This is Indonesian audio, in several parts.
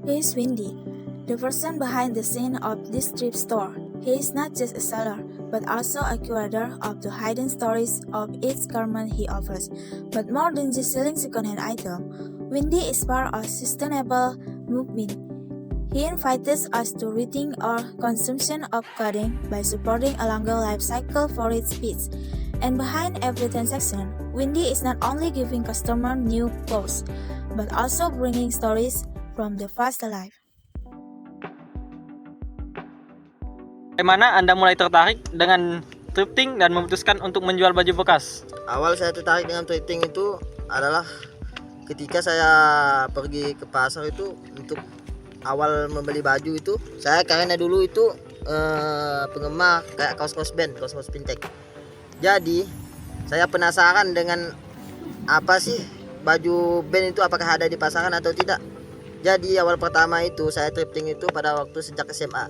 He's Windy, the person behind the scene of this thrift store. He is not just a seller, but also a curator of the hidden stories of each garment he offers. But more than just selling second-hand items, Windy is part of a sustainable movement. He invites us to rethink our consumption of clothing by supporting a longer life cycle for its piece. And behind every transaction, Windy is not only giving customers new clothes, but also bringing stories from the past alive. Bagaimana Anda mulai tertarik dengan thrifting dan memutuskan untuk menjual baju bekas? Awal saya tertarik dengan thrifting itu adalah ketika saya pergi ke pasar itu untuk awal membeli baju itu. Saya karena dulu itu penggemar kayak kaos-kaos band, kaos-kaos Pintek. Jadi saya penasaran dengan apa sih baju band itu, apakah ada di pasaran atau tidak. Jadi awal pertama itu saya thrifting itu pada waktu sejak SMA.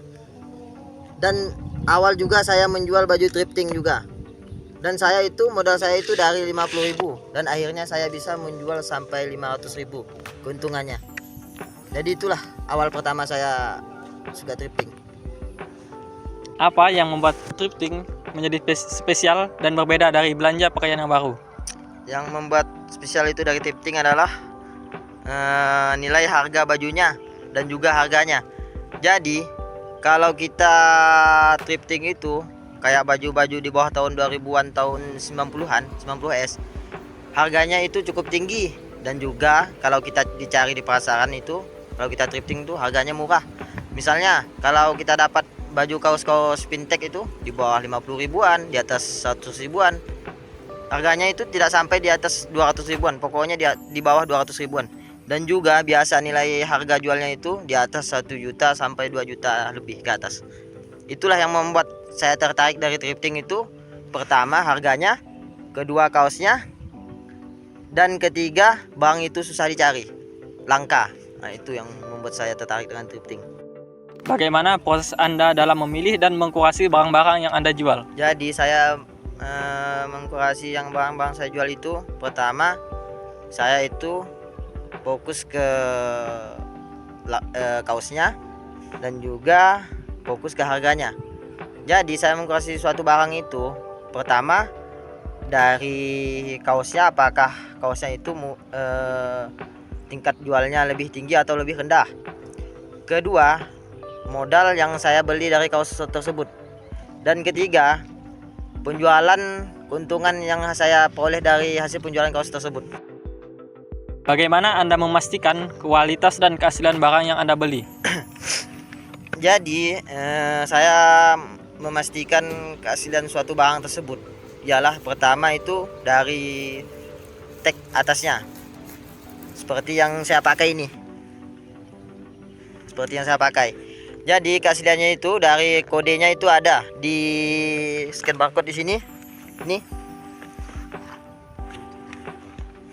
Dan awal juga saya menjual baju thrifting juga. Dan saya itu modal saya itu dari 50.000 dan akhirnya saya bisa menjual sampai 500.000 keuntungannya. Jadi itulah awal pertama saya suka thrifting. Apa yang membuat thrifting menjadi spesial dan berbeda dari belanja pakaian yang baru? Yang membuat spesial itu dari thrifting adalah nilai harga bajunya dan juga harganya. Jadi kalau kita thrifting itu kayak baju-baju di bawah tahun 2000-an, tahun 90-an, 90s, harganya itu cukup tinggi. Dan juga kalau kita dicari di pasaran itu, kalau kita thrifting itu harganya murah. Misalnya kalau kita dapat baju kaos-kaos Pintek itu di bawah 50 ribuan, di atas 100 ribuan, harganya itu tidak sampai di atas 200 ribuan, pokoknya di bawah 200 ribuan. Dan juga biasa nilai harga jualnya itu di atas 1 juta sampai 2 juta lebih ke atas. Itulah yang membuat saya tertarik dari thrifting itu. Pertama harganya, kedua kaosnya, dan ketiga barang itu susah dicari, langka. Nah, itu yang membuat saya tertarik dengan thrifting. Bagaimana proses Anda dalam memilih dan mengkurasi barang-barang yang Anda jual? Jadi saya mengkurasi yang barang-barang saya jual itu, pertama saya itu fokus ke kaosnya dan juga fokus ke harganya. Jadi saya mengkurasi suatu barang itu, pertama dari kaosnya, apakah kaosnya itu tingkat jualnya lebih tinggi atau lebih rendah. Kedua, modal yang saya beli dari kaos tersebut. Dan ketiga, penjualan, keuntungan yang saya peroleh dari hasil penjualan kaos tersebut. Bagaimana Anda memastikan kualitas dan keaslian barang yang Anda beli? Jadi saya memastikan keaslian suatu barang tersebut ialah pertama itu dari tag atasnya, seperti yang saya pakai ini. Jadi keasliannya itu dari kodenya itu ada di scan barcode di sini.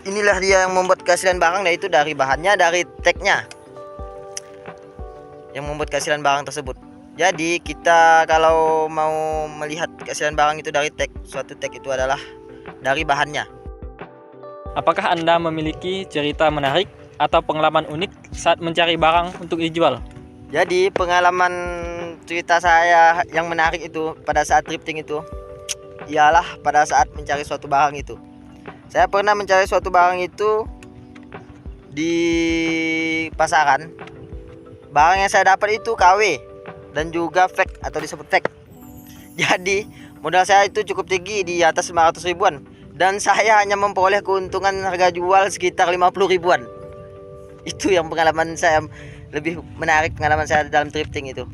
Inilah dia yang membuat keaslian barang, yaitu dari bahannya, dari tagnya yang membuat keaslian barang tersebut. Jadi kita kalau mau melihat keaslian barang itu dari tag, suatu tag itu adalah dari bahannya. Apakah Anda memiliki cerita menarik atau pengalaman unik saat mencari barang untuk dijual? Jadi pengalaman cerita saya yang menarik itu pada saat thrifting itu ialah pada saat mencari suatu barang itu. Saya pernah mencari suatu barang itu di pasaran. Barang yang saya dapat itu KW dan juga fake atau disebut fake. Jadi modal saya itu cukup tinggi, di atas 500 ribuan. Dan saya hanya memperoleh keuntungan harga jual sekitar 50 ribuan. Itu yang pengalaman saya lebih menarik, pengalaman saya dalam thrifting itu.